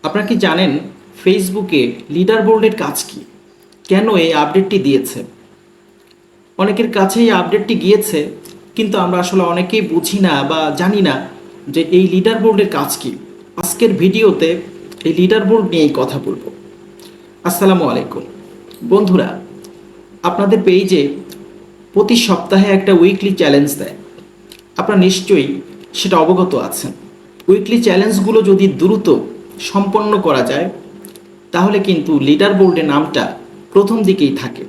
আপনারা কি জানেন ফেসবুকে লিডার বোর্ডের কাজ কি? কেন এই আপডেটটি দিয়েছে? অনেকের কাছে এই আপডেটটি গিয়েছে, কিন্তু আমরা আসলে অনেকেই বুঝি না বা জানি না যে এই লিডার বোর্ডের কাজ কি। আজকের ভিডিওতে এই লিডার বোর্ড নিয়েই কথা বলবো। আসসালামু আলাইকুম বন্ধুরা, আপনাদের পেজে প্রতি সপ্তাহে একটা উইকলি চ্যালেঞ্জ দেয়। আপনারা নিশ্চয়ই সেটা অবগত আছেন। উইকলি চ্যালেঞ্জগুলো যদি দ্রুত সম্পন্ন করা যায় তাহলে কিন্তু লিডার বোর্ডে নামটা প্রথম দিকেই থাকে।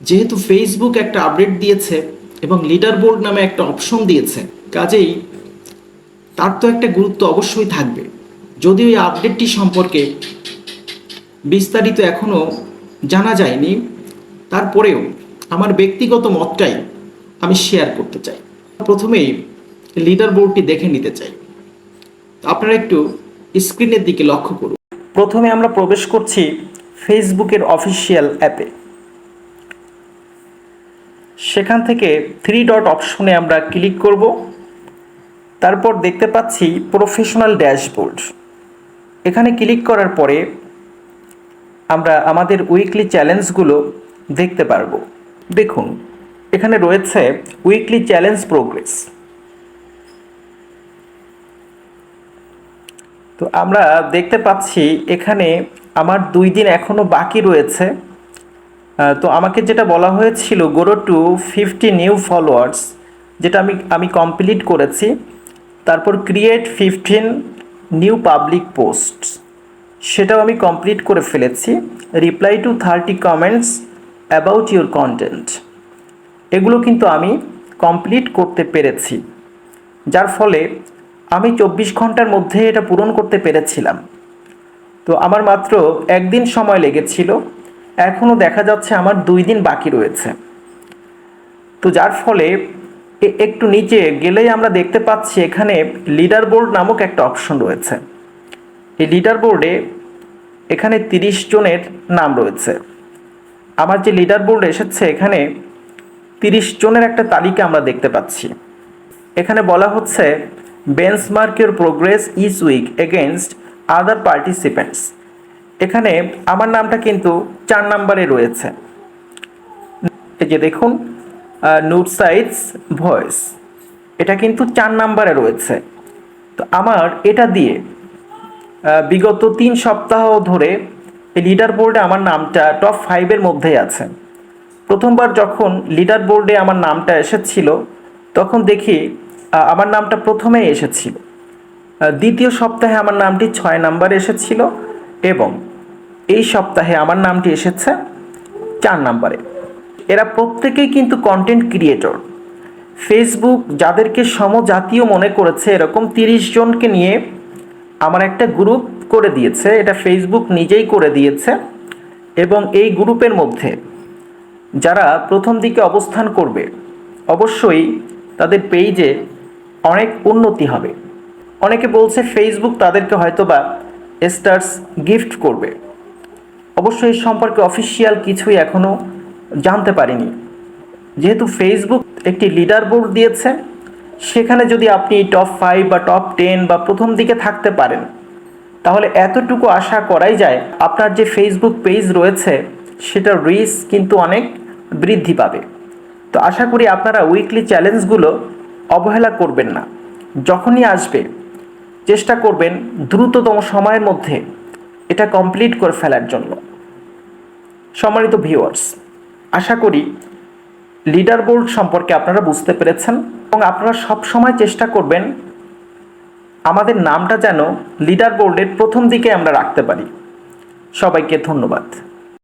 যেহেতু ফেসবুক একটা আপডেট দিয়েছে এবং লিডার বোর্ড নামে একটা অপশন দিয়েছে, কাজেই তার তো একটা গুরুত্ব অবশ্যই থাকবে। যদিও এই আপডেটটি সম্পর্কে বিস্তারিত এখনও জানা যায়নি, তারপরেও আমার ব্যক্তিগত মতটাই আমি শেয়ার করতে চাই। প্রথমেই লিডার বোর্ডটি দেখে নিতে চাই। আপনারা একটু স্ক্রিনের দিকে লক্ষ্য করুন। প্রথমে আমরা প্রবেশ করছি ফেসবুকের অফিসিয়াল অ্যাপে। সেখান থেকে থ্রি ডট অপশনে আমরা ক্লিক করব। তারপর দেখতে পাচ্ছি প্রফেশনাল ড্যাশবোর্ড। এখানে ক্লিক করার পরে আমরা আমাদের উইকলি চ্যালেঞ্জগুলো দেখতে পারবো। দেখুন, এখানে রয়েছে উইকলি চ্যালেঞ্জ প্রোগ্রেস। তো আমরা দেখতে পাচ্ছি এখানে আমার 2 দিন এখনও বাকি রয়েছে। তো আমাকে যেটা বলা হয়েছিল গো টু 50 নিউ ফলোয়ার্স, যেটা আমি কমপ্লিট করেছি। তারপর ক্রিয়েট 15 নিউ পাবলিক পোস্ট, সেটাও আমি কমপ্লিট করে ফেলেছি। Reply to 30 comments about your content, এগুলো কিন্তু আমি কমপ্লিট করতে পেরেছি, যার ফলে আমি 24 ঘন্টার মধ্যে এটা পূরণ করতে পেরেছিলাম। তো আমার মাত্র একদিন সময় লেগেছিল, এখনও দেখা যাচ্ছে আমার 2 দিন বাকি রয়েছে। তো যার ফলে একটু নিচে গেলেই আমরা দেখতে পাচ্ছি এখানে লিডার বোর্ড নামক একটা অপশন রয়েছে। এই লিডার বোর্ডে এখানে 30 জনের নাম রয়েছে। আমার যে লিডার বোর্ড এসেছে এখানে 30 জনের একটা তালিকা আমরা দেখতে পাচ্ছি। এখানে বলা হচ্ছে benchmark your progress each week against other participants. এখানে আমার নামটা কিন্তু 4 নম্বরে রয়েছে। এই যে দেখুন, নোট সাইজ ভয়েস, এটা কিন্তু 4 নম্বরে রয়েছে। তো আমার এটা দিয়ে বিগত 3 সপ্তাহ ধরে এই লিডার বোর্ডে আমার নামটা টপ 5-এর মধ্যেই আছে। প্রথমবার যখন লিডার বোর্ডে আমার নামটা এসেছিল তখন দেখি আমার নামটা প্রথমেই এসেছিল। দ্বিতীয় সপ্তাহে আমার নামটি 6 নম্বরে এসেছিল এবং এই সপ্তাহে আমার নামটি এসেছে 4 নম্বরে। এরা প্রত্যেকেই কিন্তু কন্টেন্ট ক্রিয়েটর। ফেসবুক যাদেরকে সমজাতীয় মনে করেছে এরকম 30 জনকে নিয়ে আমার একটা গ্রুপ করে দিয়েছে। এটা ফেসবুক নিজেই করে দিয়েছে এবং এই গ্রুপের মধ্যে যারা প্রথম দিকে অবস্থান করবে অবশ্যই তাদের পেজে অনেক উন্নতি হবে। অনেকে বলছে ফেসবুক তাদেরকে হয়তোবা স্টার্স গিফট করবে। অবশ্যই এই সম্পর্কে অফিসিয়াল কিছুই এখনও জানতে পারিনি। যেহেতু ফেসবুক একটি লিডার বোর্ড দিয়েছে, সেখানে যদি আপনি টপ 5 বা টপ 10 বা প্রথম দিকে থাকতে পারেন তাহলে এতটুকু আশা করাই যায় আপনার যে ফেসবুক পেজ রয়েছে সেটার রিচ কিন্তু অনেক বৃদ্ধি পাবে। তো আশা করি আপনারা উইকলি চ্যালেঞ্জগুলো অবহেলা করবেন না। যখনই আসবে চেষ্টা করবেন দ্রুততম সময়ের মধ্যে এটা কমপ্লিট করে ফেলার জন্য। সম্মানিত ভিউয়ার্স, আশা করি লিডার বোর্ড সম্পর্কে আপনারা বুঝতে পেরেছেন এবং আপনারা সব সময় চেষ্টা করবেন আমাদের নামটা যেন লিডার বোর্ডের প্রথম দিকে আমরা রাখতে পারি। সবাইকে ধন্যবাদ।